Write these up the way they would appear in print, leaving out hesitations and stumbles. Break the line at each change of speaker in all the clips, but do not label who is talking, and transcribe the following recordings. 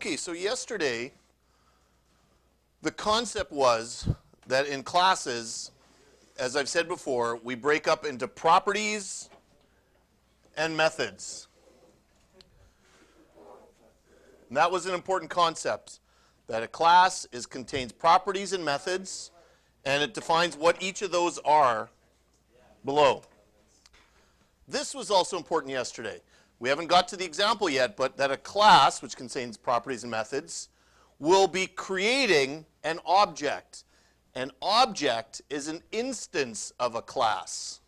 Okay, so yesterday, the concept was that in classes, as I've said before, we break up into properties and methods. And that was an important concept, that a class contains properties and methods, and it defines what each of those are below. This was also important yesterday. We haven't got to the example yet, but that a class, which contains properties and methods, will be creating an object. An object is an instance of a class.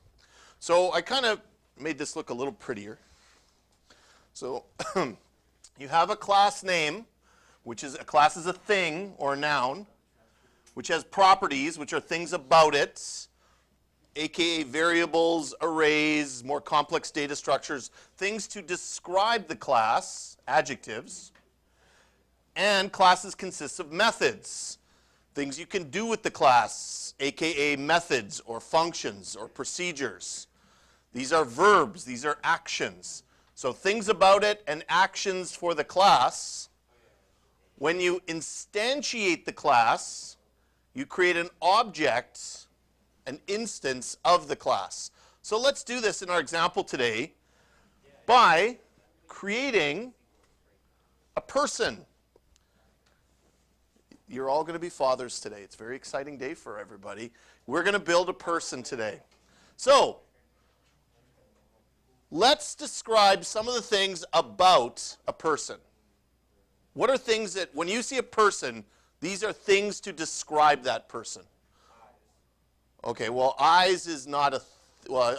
So I kind of made this look a little prettier. So you have a class name, which is a class is a thing or a noun, which has properties, which are things about it, aka variables, arrays, more complex data structures, things to describe the class, adjectives. And classes consist of methods, things you can do with the class, aka methods or functions or procedures. These are verbs, these are actions. So things about it and actions for the class. When you instantiate the class, you create an object, an instance of the class. So let's do this in our example today by creating a person. You're all going to be fathers today. It's a very exciting day for everybody. We're going to build a person today. So let's describe some of the things about a person. What are things that, when you see a person, these are things to describe that person? Okay, well, eyes is not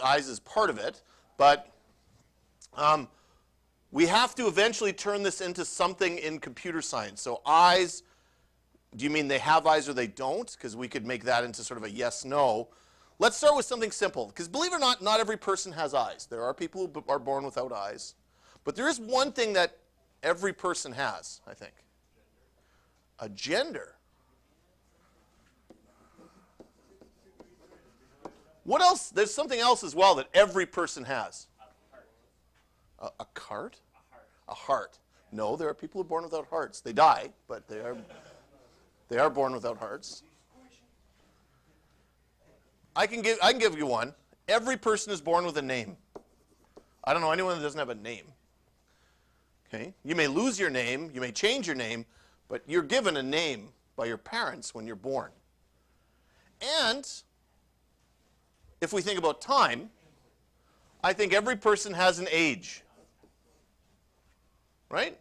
eyes is part of it, but we have to eventually turn this into something in computer science. So eyes, do you mean they have eyes or they don't? Because we could make that into sort of a yes-no. Let's start with something simple, because believe it or not every person has eyes. There are people who are born without eyes. But there is one thing that every person has, I think. A gender. What else? There's something else as well that every person has. A cart? A heart. No, there are people who are born without hearts. They die, but they are born without hearts. I can give you one. Every person is born with a name. I don't know anyone that doesn't have a name. Okay? You may lose your name, you may change your name, but you're given a name by your parents when you're born. And if we think about time, I think every person has an age. Right?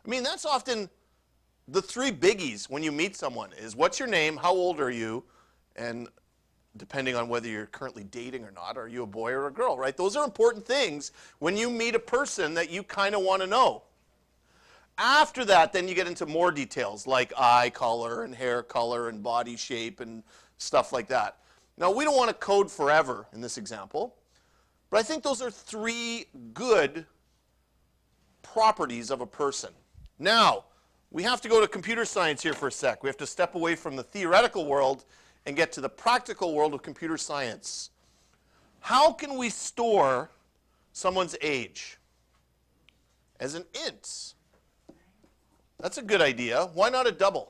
I mean, that's often the three biggies when you meet someone is what's your name, how old are you, and depending on whether you're currently dating or not, are you a boy or a girl, right? Those are important things when you meet a person that you kind of want to know. After that, then you get into more details like eye color and hair color and body shape and stuff like that. Now, we don't want to code forever in this example, but I think those are three good properties of a person. Now, we have to go to computer science here for a sec. We have to step away from the theoretical world and get to the practical world of computer science. How can we store someone's age? As an int. That's a good idea. Why not a double?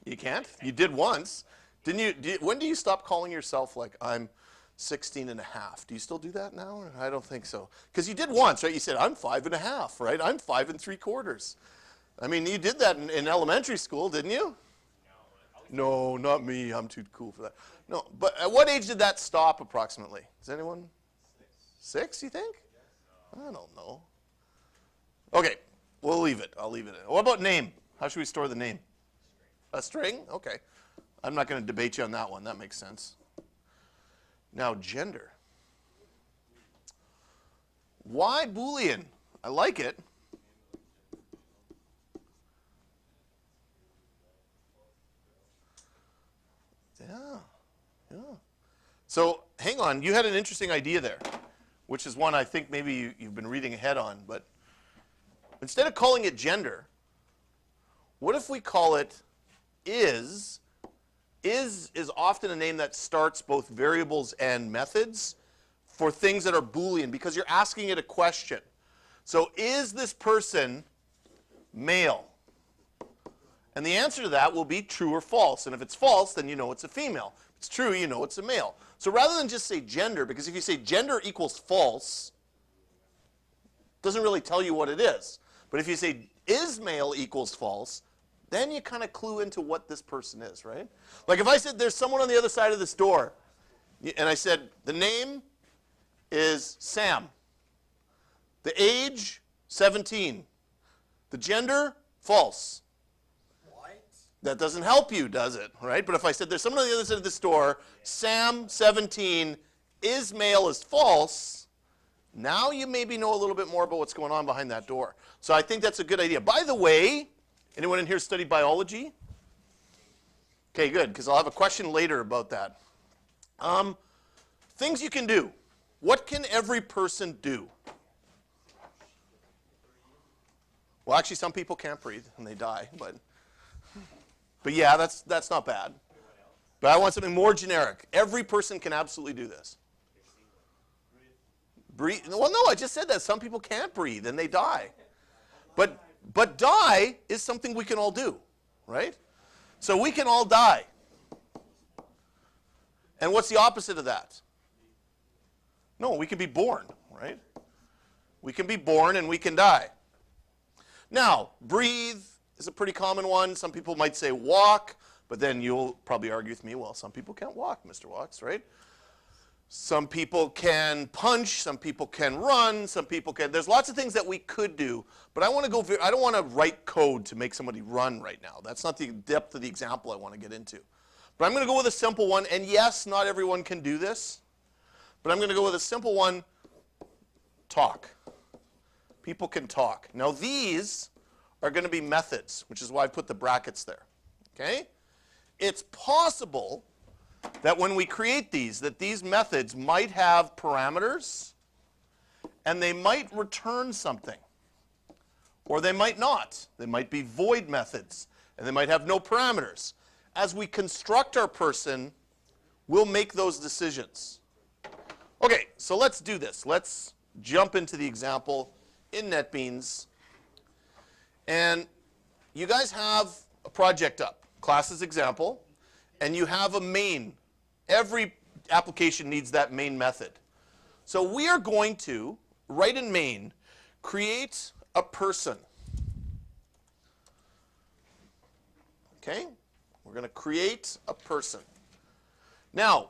You can't? You did once. Didn't you? When do you stop calling yourself like, I'm 16 and a half? Do you still do that now? I don't think so. Because you did once, right? You said, I'm 5 and a half, right? I'm 5 3/4. I mean, you did that in elementary school, didn't you? No, not me. I'm too cool for that. No, but at what age did that stop approximately? Does anyone? 6, you think? I don't know. Okay, we'll leave it. I'll leave it. What about name? How should we store the name? A string? Okay. I'm not going to debate you on that one. That makes sense. Now, gender. Why Boolean? I like it. Yeah. So, hang on. You had an interesting idea there, which is one I think maybe you've been reading ahead on. But instead of calling it gender, what if we call it is? Is often a name that starts both variables and methods for things that are Boolean because you're asking it a question. So is this person male? And the answer to that will be true or false. And if it's false, then you know it's a female. If it's true, you know it's a male. So rather than just say gender, because if you say gender equals false, it doesn't really tell you what it is. But if you say is male equals false, then you kind of clue into what this person is, right? Like if I said there's someone on the other side of this door, and I said the name is Sam, the age 17, the gender false. What? That doesn't help you, does it? Right? But if I said there's someone on the other side of this door, Sam 17, is male is false, now you maybe know a little bit more about what's going on behind that door. So I think that's a good idea. By the way, anyone in here study biology? Okay, good, because I'll have a question later about that. Things you can do. What can every person do? Well, actually, some people can't breathe and they die, but yeah, that's not bad. But I want something more generic. Every person can absolutely do this. Breathe. Well, no, I just said that. Some people can't breathe and they die. But die is something we can all do, right? So we can all die. And what's the opposite of that? No, we can be born, right? We can be born and we can die. Now, breathe is a pretty common one. Some people might say walk, but then you'll probably argue with me, well, some people can't walk, Mr. Walks, right? Some people can punch, some people can run, some people can, there's lots of things that we could do, but I don't want to write code to make somebody run right now. That's not the depth of the example I want to get into. But I'm going to go with a simple one, and yes, not everyone can do this, but I'm going to go with a simple one, talk. People can talk. Now these are going to be methods, which is why I put the brackets there, okay? It's possible that when we create these, that these methods might have parameters, and they might return something, or they might not. They might be void methods, and they might have no parameters. As we construct our person, we'll make those decisions. Okay, so let's do this. Let's jump into the example in Netbeans. And you guys have a project up, classes example, and you have a main. Every application needs that main method. So we are going to, right in main, create a person. Okay? We're going to create a person. Now,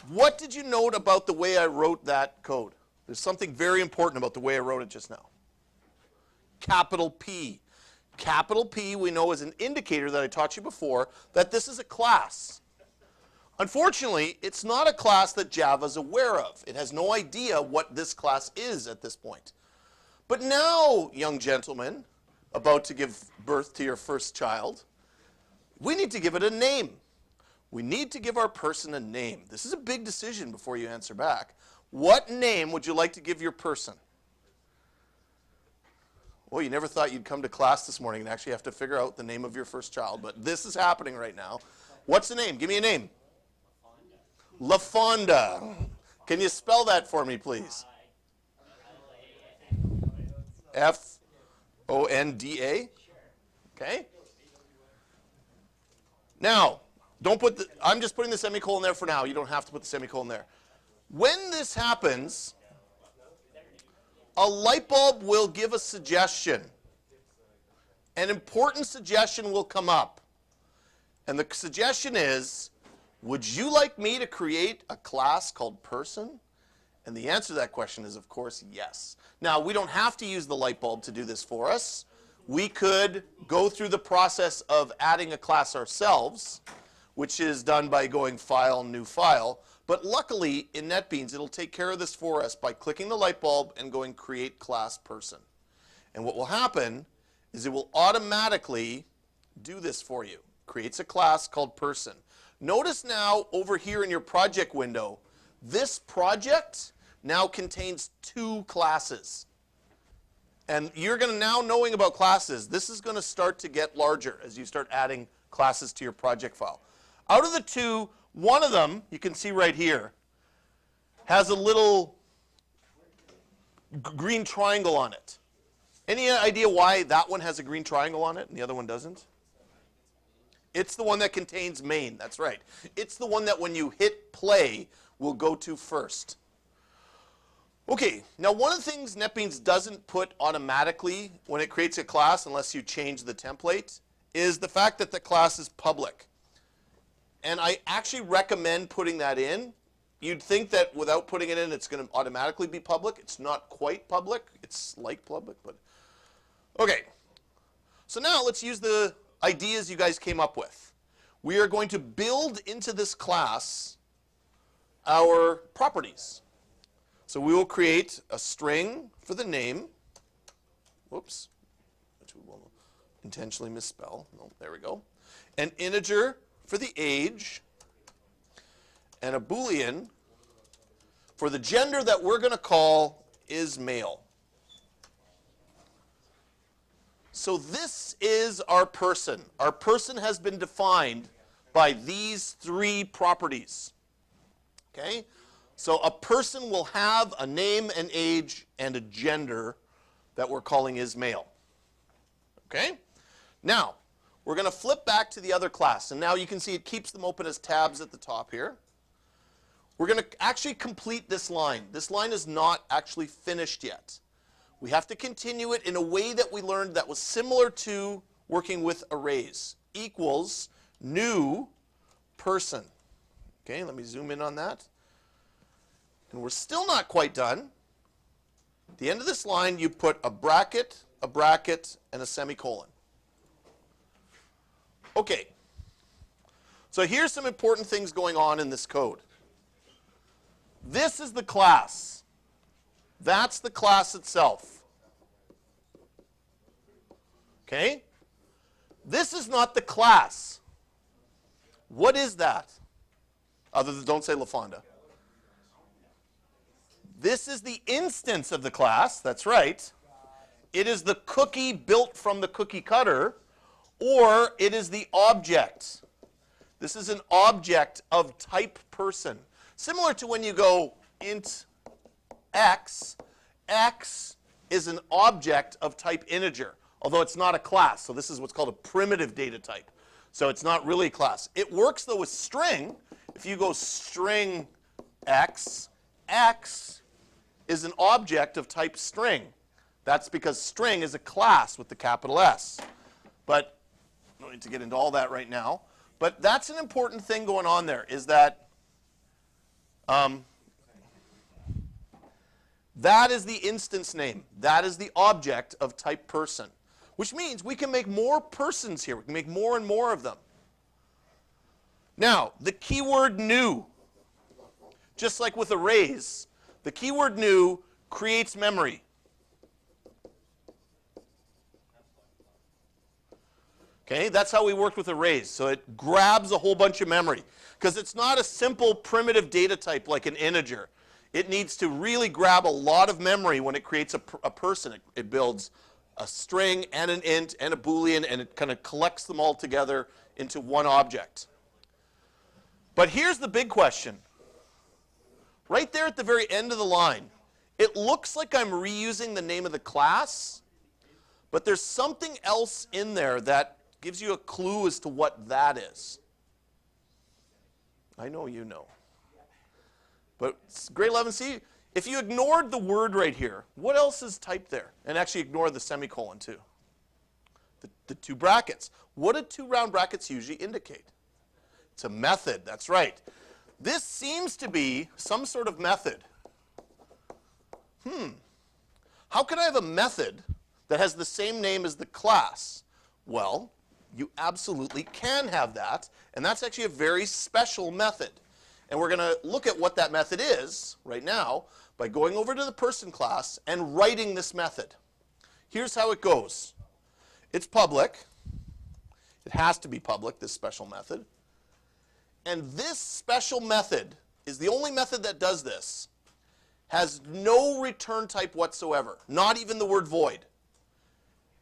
what did you note about the way I wrote that code? There's something very important about the way I wrote it just now. Capital P. Capital P we know is an indicator that I taught you before that this is a class. Unfortunately, it's not a class that Java's aware of. It has no idea what this class is at this point. But now, young gentlemen, about to give birth to your first child, we need to give it a name. We need to give our person a name. This is a big decision before you answer back. What name would you like to give your person? Well, you never thought you'd come to class this morning and actually have to figure out the name of your first child, but this is happening right now. What's the name? Give me a name. LaFonda. Can you spell that for me, please? F-O-N-D-A? Okay. Now, don't put the, I'm just putting the semicolon there for now. You don't have to put the semicolon there. When this happens, a light bulb will give a suggestion. An important suggestion will come up. And the suggestion is, would you like me to create a class called person? And the answer to that question is, of course, yes. Now, we don't have to use the light bulb to do this for us. We could go through the process of adding a class ourselves, which is done by going File, New File. But luckily, in Netbeans, it'll take care of this for us by clicking the light bulb and going Create Class Person. And what will happen is it will automatically do this for you. Creates a class called Person. Notice now over here in your project window, this project now contains 2 classes. And you're going to now, knowing about classes, this is going to start to get larger as you start adding classes to your project file. Out of the 2, one of them, you can see right here, has a little green triangle on it. Any idea why that one has a green triangle on it and the other one doesn't? It's the one that contains main, that's right. It's the one that when you hit play will go to first. Okay, now one of the things Netbeans doesn't put automatically when it creates a class unless you change the template is the fact that the class is public. And I actually recommend putting that in. You'd think that without putting it in it's going to automatically be public. It's not quite public. It's like public, but okay. So now let's use the ideas you guys came up with. We are going to build into this class our properties. So we will create a string for the name. Whoops. Which we will intentionally misspell. No, there we go. An integer for the age. And a Boolean for the gender that we're going to call is male. So this is our person. Our person has been defined by these three properties. Okay? So a person will have a name, an age, and a gender that we're calling is male. Okay? Now, we're going to flip back to the other class. And now you can see it keeps them open as tabs at the top here. We're going to actually complete this line. This line is not actually finished yet. We have to continue it in a way that we learned that was similar to working with arrays. Equals new person. Okay, let me zoom in on that. And we're still not quite done. At the end of this line, you put a bracket, and a semicolon. Okay. So here's some important things going on in this code. This is the class. That's the class itself. Okay? This is not the class. What is that? Other than don't say LaFonda. This is the instance of the class, that's right. It is the cookie built from the cookie cutter, or it is the object. This is an object of type person. Similar to when you go int x, x is an object of type integer, although it's not a class. So this is what's called a primitive data type. So it's not really a class. It works though with string. If you go string x, x is an object of type string. That's because string is a class with the capital S. But I don't need to get into all that right now. But that's an important thing going on there, is that that is the instance name. That is the object of type person, which means we can make more persons here. We can make more and more of them. Now, the keyword new, just like with arrays, the keyword new creates memory. Okay, that's how we worked with arrays. So it grabs a whole bunch of memory, because it's not a simple primitive data type like an integer. It needs to really grab a lot of memory when it creates a person. It builds a string and an int and a Boolean, and it kind of collects them all together into one object. But here's the big question. Right there at the very end of the line, it looks like I'm reusing the name of the class, but there's something else in there that gives you a clue as to what that is. I know you know. But grade 11C, if you ignored the word right here, what else is typed there? And actually ignore the semicolon too. The two brackets. What do two round brackets usually indicate? It's a method, that's right. This seems to be some sort of method. How can I have a method that has the same name as the class? Well, you absolutely can have that, and that's actually a very special method. And we're going to look at what that method is right now by going over to the person class and writing this method. Here's how it goes. It's public. It has to be public, this special method. And this special method is the only method that does this. Has no return type whatsoever, not even the word void.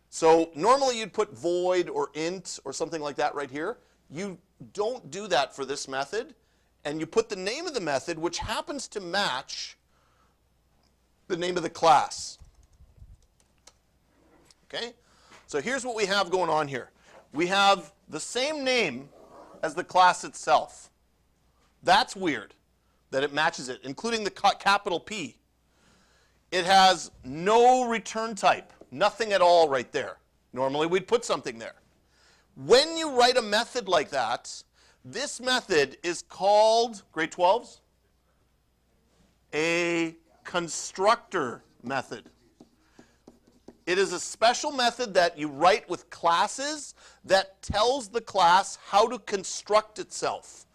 So normally you'd put void or int or something like that right here. You don't do that for this method, and you put the name of the method, which happens to match the name of the class. Okay? So here's what we have going on here. We have the same name as the class itself. That's weird that it matches it, including the capital P. It has no return type, nothing at all right there. Normally we'd put something there. When you write a method like that, this method is called, grade 12s, a constructor method. It is a special method that you write with classes that tells the class how to construct itself.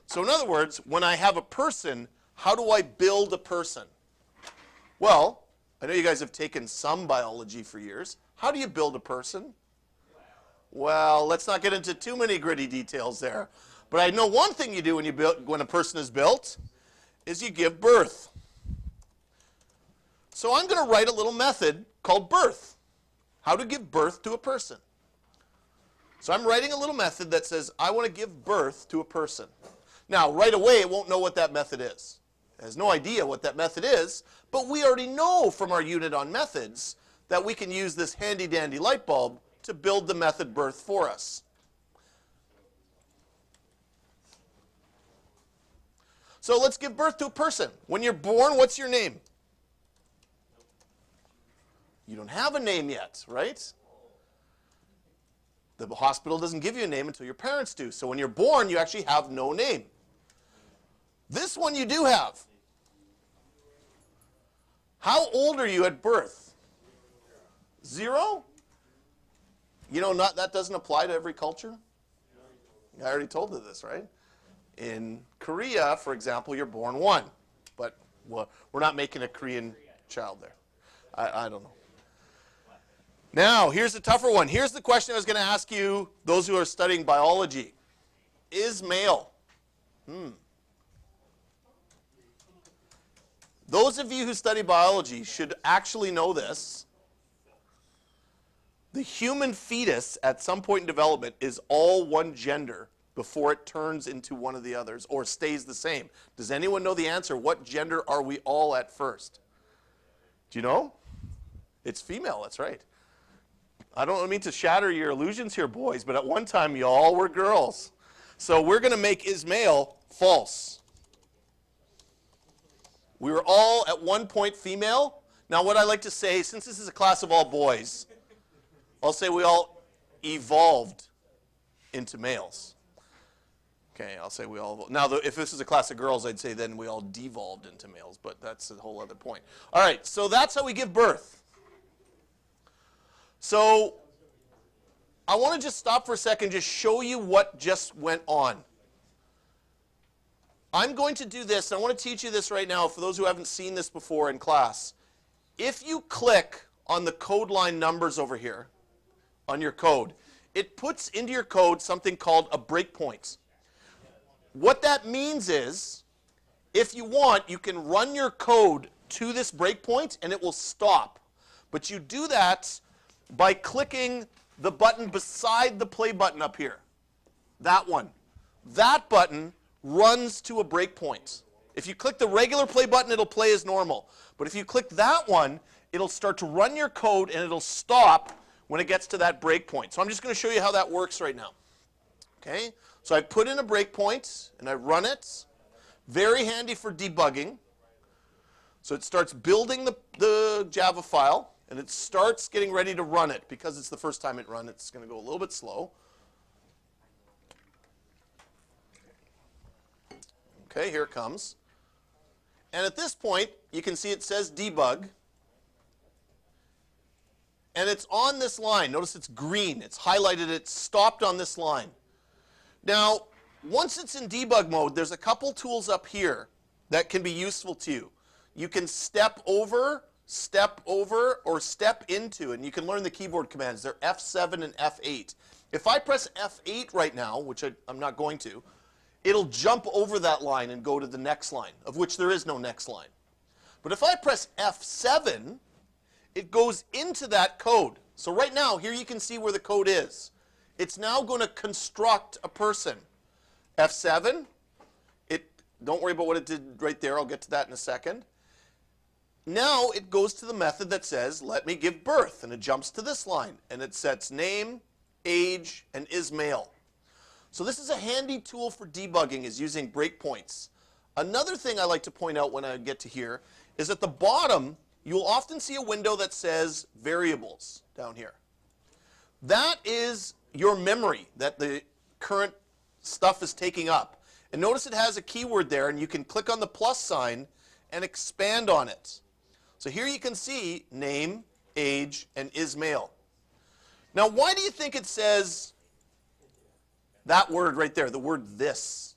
So in other words, when I have a person, how do I build a person? Well, I know you guys have taken some biology for years. How do you build a person? Well, let's not get into too many gritty details there. But I know one thing you do when a person is built is you give birth. So I'm going to write a little method called birth. How to give birth to a person. So I'm writing a little method that says I want to give birth to a person. Now, right away, it won't know what that method is. It has no idea what that method is, but we already know from our unit on methods that we can use this handy-dandy light bulb to build the method birth for us. So let's give birth to a person. When you're born, what's your name? You don't have a name yet, right? The hospital doesn't give you a name until your parents do. So when you're born, you actually have no name. This one you do have. How old are you at birth? 0? You know, that doesn't apply to every culture. I already told you this, right? In Korea, for example, you're born 1. But we're not making a Korean child there. I don't know. Now, here's the tougher one. Here's the question I was going to ask you, those who are studying biology. Is male? Those of you who study biology should actually know this. The human fetus at some point in development is all one gender before it turns into one of the others or stays the same. Does anyone know the answer? What gender are we all at first? Do you know? It's female, that's right. I don't mean to shatter your illusions here, boys, but at one time you all were girls. So we're going to make is male false. We were all at one point female. Now what I like to say, since this is a class of all boys, I'll say we all evolved into males. Okay, I'll say we all. Now, if this is a class of girls, I'd say then we all devolved into males, but that's a whole other point. All right, so that's how we give birth. So I want to just stop for a second, just show you what just went on. I'm going to do this, and I want to teach you this right now for those who haven't seen this before in class. If you click on the code line numbers over here, on your code, it puts into your code something called a breakpoint. What that means is, if you want, you can run your code to this breakpoint and it will stop. But you do that by clicking the button beside the play button up here. That one. That button runs to a breakpoint. If you click the regular play button, it'll play as normal. But if you click that one, it'll start to run your code and it'll stop when it gets to that breakpoint. So I'm just going to show you how that works right now. Okay? So I put in a breakpoint and I run it. Very handy for debugging. So it starts building the Java file and it starts getting ready to run it. Because it's the first time it runs, it's going to go a little bit slow. Okay, here it comes. And at this point, you can see it says debug. And it's on this line. Notice it's green. It's highlighted. It's stopped on this line. Now, once it's in debug mode, there's a couple tools up here that can be useful to you. You can step over, or step into, and you can learn the keyboard commands. They're F7 and F8. If I press F8 right now, which I'm not going to, it'll jump over that line and go to the next line, of which there is no next line. But if I press F7, it goes into that code. So right now, here you can see where the code is. It's now going to construct a person. F7, don't worry about what it did right there. I'll get to that in a second. now it goes to the method that says, let me give birth, and it jumps to this line, and it sets name, age, and is male. So this is a handy tool for debugging, is using breakpoints. Another thing I like to point out when I get to here is at the bottom, you'll often see a window that says variables down here. That is your memory that the current stuff is taking up. And notice it has a keyword there, and you can click on the plus sign and expand on it. So here you can see name, age, and is male. Now, why do you think it says that word right there, the word this?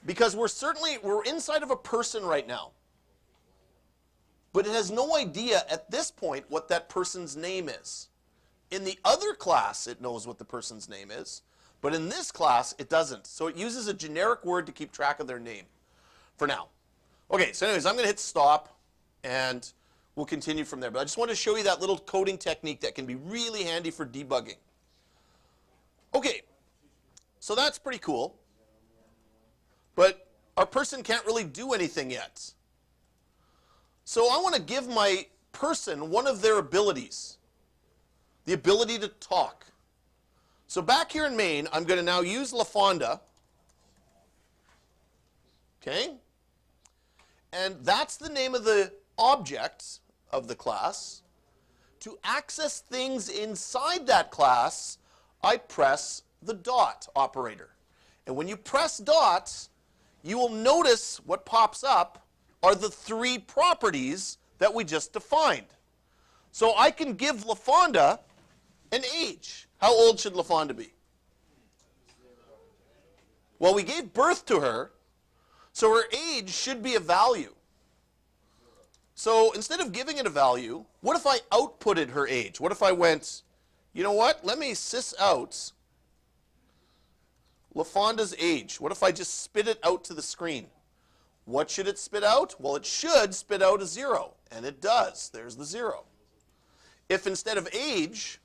Because we're inside of a person right now. But it has no idea at this point what that person's name is. In the other class, it knows what the person's name is. But in this class, it doesn't. So it uses a generic word to keep track of their name for now. Okay, so anyways, I'm going to hit stop, and we'll continue from there. But I just wanted to show you that little coding technique that can be really handy for debugging. Okay, so that's pretty cool. But our person can't really do anything yet. So I want to give my person one of their abilities, the ability to talk. So back here in main, I'm going to now use LaFonda. Okay? And that's the name of the object of the class. To access things inside that class, I press the dot operator. And when you press dot, you will notice what pops up are the three properties that we just defined. So I can give LaFonda an age. How old should LaFonda be? Well, we gave birth to her, so her age should be a value. So instead of giving it a value, what if I outputted her age? What if I went, you know what, let me sys out LaFonda's age. What if I just spit it out to the screen? What should it spit out? Well, it should spit out a 0, and it does. There's the 0. If instead of age,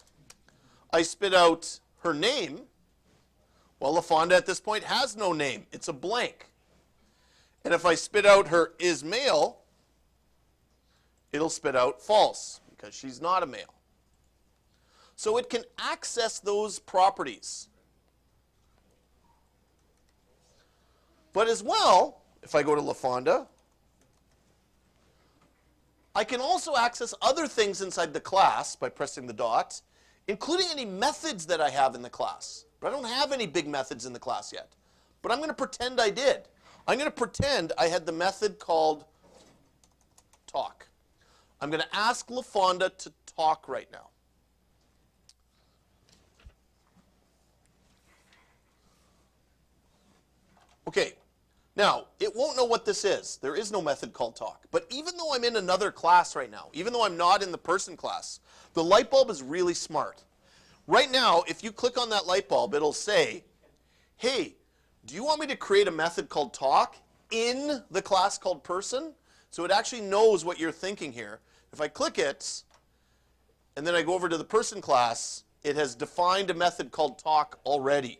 I spit out her name, well, LaFonda at this point has no name. It's a blank. And if I spit out her is male, it'll spit out false, because she's not a male. So it can access those properties. But as well, if I go to LaFonda, I can also access other things inside the class by pressing the dot, including any methods that I have in the class. But I don't have any big methods in the class yet. But I'm going to pretend I did. I'm going to pretend I had the method called talk. I'm going to ask LaFonda to talk right now. Okay, now, it won't know what this is. There is no method called talk. But even though I'm in another class right now, even though I'm not in the person class, the light bulb is really smart. Right now, if you click on that light bulb, it'll say, hey, do you want me to create a method called talk in the class called person? So it actually knows what you're thinking here. If I click it, and then I go over to the person class, it has defined a method called talk already.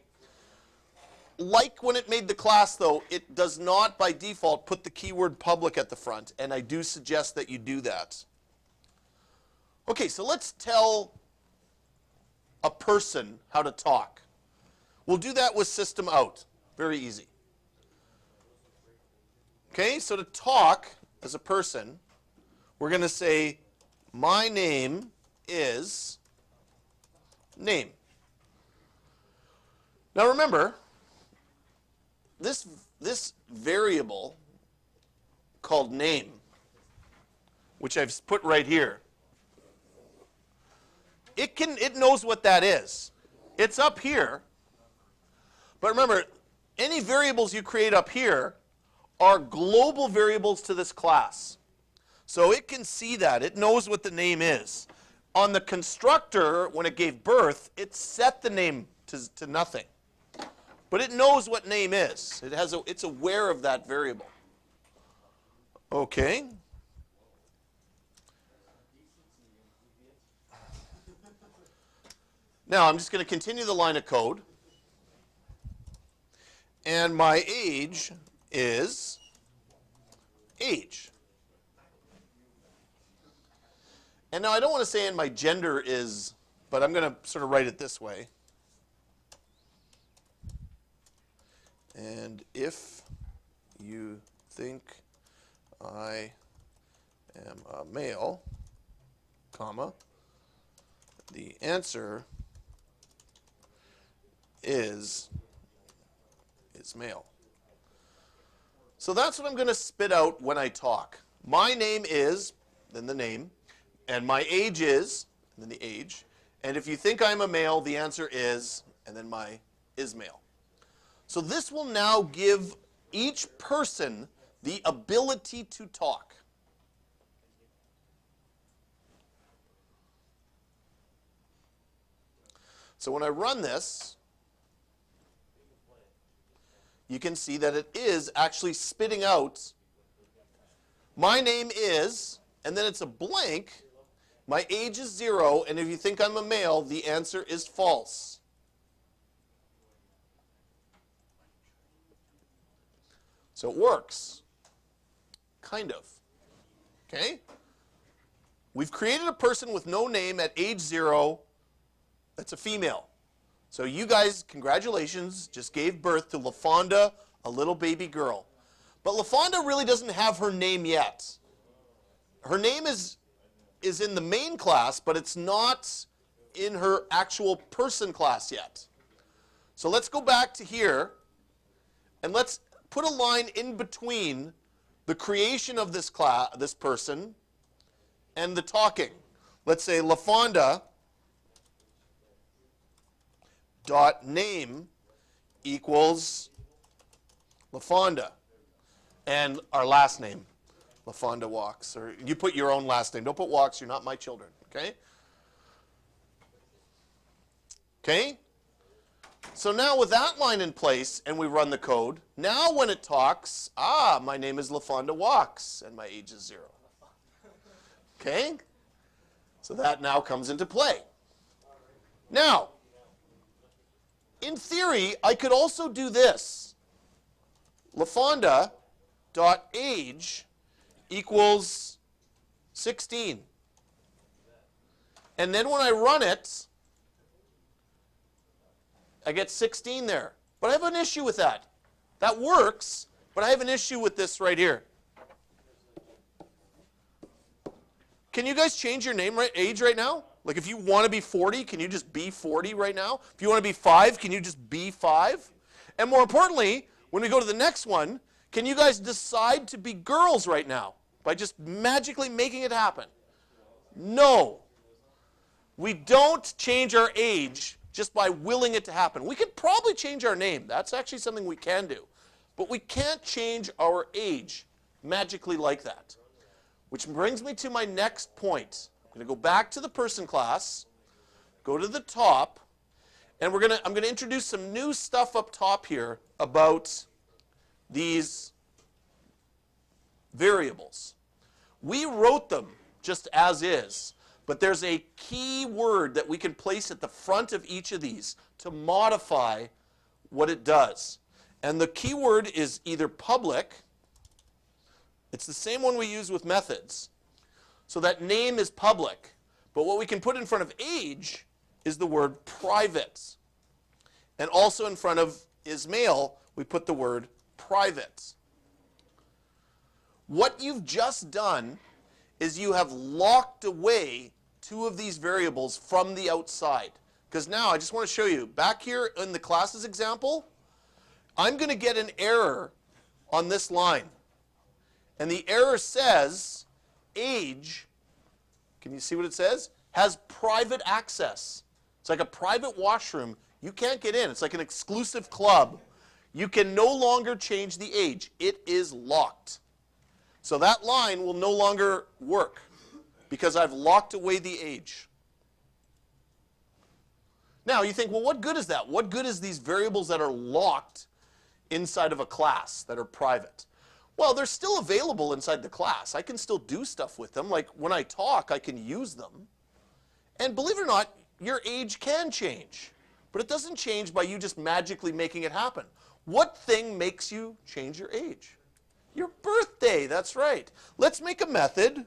Like when it made the class, though, it does not, by default, put the keyword public at the front, and I do suggest that you do that. Okay, so let's tell a person how to talk. We'll do that with system out. Very easy. Okay, so to talk as a person, we're going to say, my name is name. Now remember, this variable called name, which I've put right here, it knows what that is. It's up here. But remember, any variables you create up here are global variables to this class. So it can see that. It knows what the name is. On the constructor, when it gave birth, it set the name to nothing. But it knows what name is. It's aware of that variable. Okay. Now I'm just going to continue the line of code. And my age is age. And now I don't want to say and my gender is, but I'm going to sort of write it this way. And if you think I am a male, comma, the answer is male. So that's what I'm going to spit out when I talk. My name is, then the name, and my age is, and then the age. And if you think I'm a male, the answer is, and then my is male. So this will now give each person the ability to talk. So when I run this, you can see that it is actually spitting out, my name is, and then it's a blank, my age is 0, and if you think I'm a male, the answer is false. So it works. Kind of. Okay? We've created a person with no name at age 0 that's a female. So you guys, congratulations, just gave birth to LaFonda, a little baby girl. But LaFonda really doesn't have her name yet. Her name is in the main class, but it's not in her actual person class yet. So let's go back to here, and let's put a line in between the creation of this class, this person, and the talking. Let's say LaFonda dot name equals LaFonda, and our last name, LaFonda Walks. Or you put your own last name. Don't put Walks. You're not my children. Okay? Okay? So now with that line in place, and we run the code, now when it talks, my name is LaFonda Walks, and my age is 0. Okay? So that now comes into play. Now, in theory, I could also do this. LaFonda dot age equals 16. And then when I run it, I get 16 there. But I have an issue with that. That works, but I have an issue with this right here. Can you guys change your age right now? Like if you want to be 40, can you just be 40 right now? If you want to be 5, can you just be 5? And more importantly, when we go to the next one, can you guys decide to be girls right now by just magically making it happen? No. We don't change our age just by willing it to happen. We could probably change our name. That's actually something we can do. But we can't change our age magically like that. Which brings me to my next point. I'm going to go back to the person class, go to the top, and I'm going to introduce some new stuff up top here about these variables. We wrote them just as is, but there's a key word that we can place at the front of each of these to modify what it does. And the key word is either public, it's the same one we use with methods, so that name is public, but what we can put in front of age is the word private. And also in front of is male, we put the word private. What you've just done is you have locked away 2 of these variables from the outside. Because now I just want to show you, back here in the classes example, I'm going to get an error on this line. And the error says age, can you see what it says? Has private access. It's like a private washroom. You can't get in. It's like an exclusive club. You can no longer change the age. It is locked. So that line will no longer work because I've locked away the age. Now you think, well, what good is that? What good is these variables that are locked inside of a class that are private? Well, they're still available inside the class. I can still do stuff with them. Like when I talk, I can use them. And believe it or not, your age can change. But it doesn't change by you just magically making it happen. What thing makes you change your age? Your birthday, that's right. Let's make a method,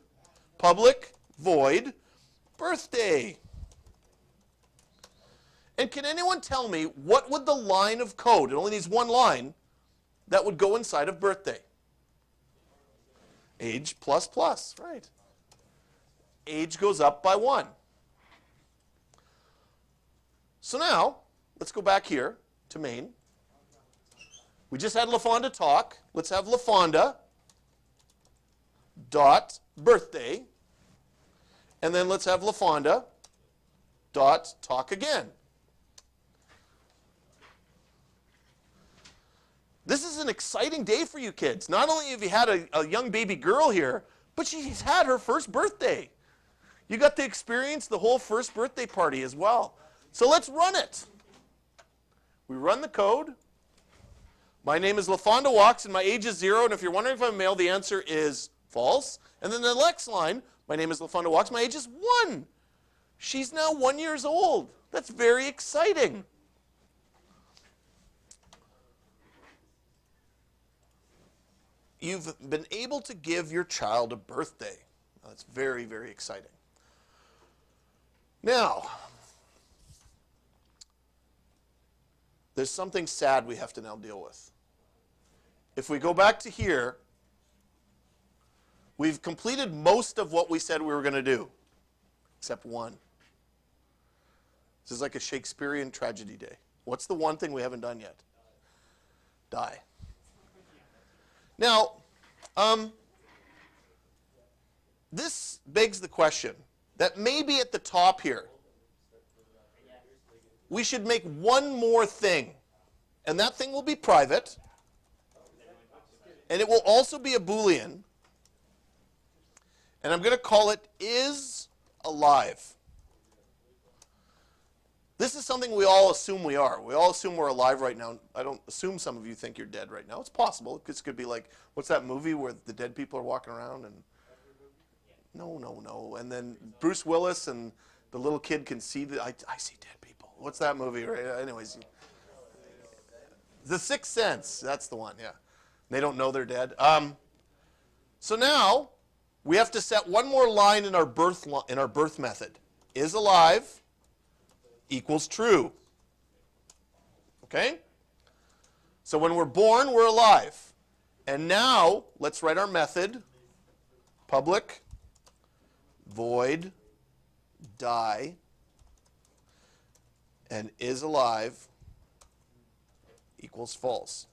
public void, birthday. And can anyone tell me what would the line of code, it only needs one line, that would go inside of birthday? Age plus plus, right. Age goes up by 1. So now, let's go back here to main. We just had LaFonda talk. Let's have LaFonda dot birthday. And then let's have LaFonda dot talk again. This is an exciting day for you kids. Not only have you had a young baby girl here, but she's had her first birthday. You got to experience the whole first birthday party as well. So let's run it. We run the code. My name is LaFonda Walks, and my age is 0. And if you're wondering if I'm male, the answer is false. And then the next line, my name is LaFonda Walks, my age is 1. She's now 1 year old. That's very exciting. You've been able to give your child a birthday. That's very, very exciting. Now, there's something sad we have to now deal with. If we go back to here, we've completed most of what we said we were going to do, except one. This is like a Shakespearean tragedy day. What's the one thing we haven't done yet? Die. Now, this begs the question that maybe at the top here, we should make one more thing. And that thing will be private. And it will also be a Boolean. And I'm going to call it is alive. This is something we all assume we are. We all assume we're alive right now. I don't assume some of you think you're dead right now. It's possible. This could be like, what's that movie where the dead people are walking around? And no. And then Bruce Willis and the little kid can see I see dead people. What's that movie? Right? Anyways, The Sixth Sense. That's the one, yeah. They don't know they're dead. So now we have to set one more line in our birth method. Is alive equals true. Okay? So when we're born, we're alive. And now let's write our method. Public void die and is alive equals false.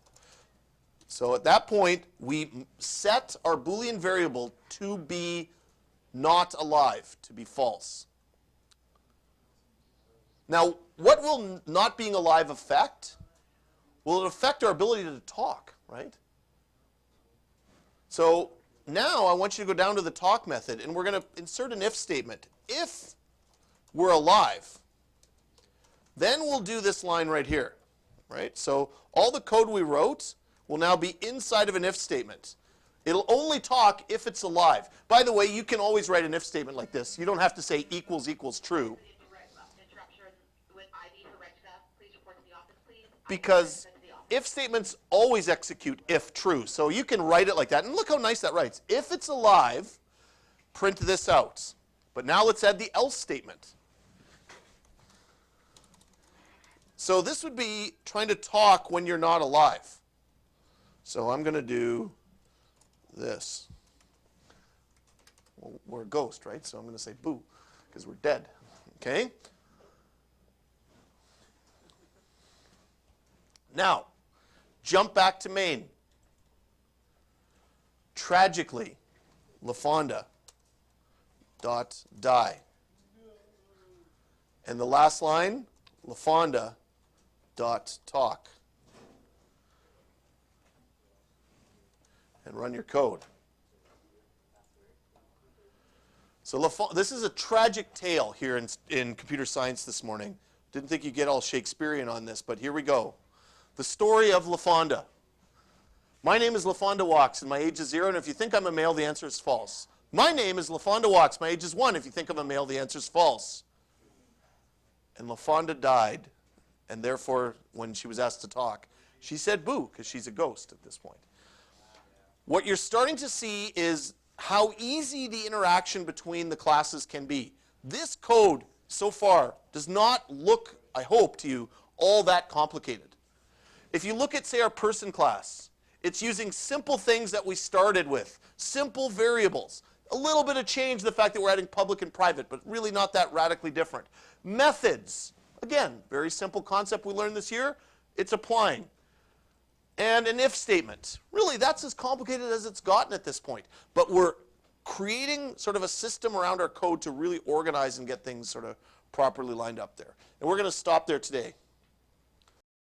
So at that point, we set our Boolean variable to be not alive, to be false. Now, what will not being alive affect? Well, it affect our ability to talk, right? So now I want you to go down to the talk method, and we're going to insert an if statement. If we're alive, then we'll do this line right here, right? So all the code we wrote will now be inside of an if statement. It'll only talk if it's alive. By the way, you can always write an if statement like this. You don't have to say equals equals true. Because if statements always execute if true. So you can write it like that. And look how nice that writes. If it's alive, print this out. But now let's add the else statement. So this would be trying to talk when you're not alive. So I'm going to do this. Well, we're a ghost, right? So I'm going to say boo, because we're dead. Okay? Now, jump back to main. Tragically, LaFonda dot die. And the last line, LaFonda dot talk. And run your code. So this is a tragic tale here in computer science this morning. Didn't think you'd get all Shakespearean on this, but here we go. The story of LaFonda. My name is LaFonda Walks, and my age is 0, and if you think I'm a male, the answer is false. My name is LaFonda Walks, my age is 1, if you think I'm a male, the answer is false. And LaFonda died, and therefore, when she was asked to talk, she said boo, because she's a ghost at this point. What you're starting to see is how easy the interaction between the classes can be. This code so far does not look, I hope, to you all that complicated. If you look at, say, our person class, it's using simple things that we started with, simple variables. A little bit of change, the fact that we're adding public and private, but really not that radically different. Methods, again, very simple concept we learned this year. It's applying. And an if statement. Really, that's as complicated as it's gotten at this point. But we're creating sort of a system around our code to really organize and get things sort of properly lined up there. And we're going to stop there today.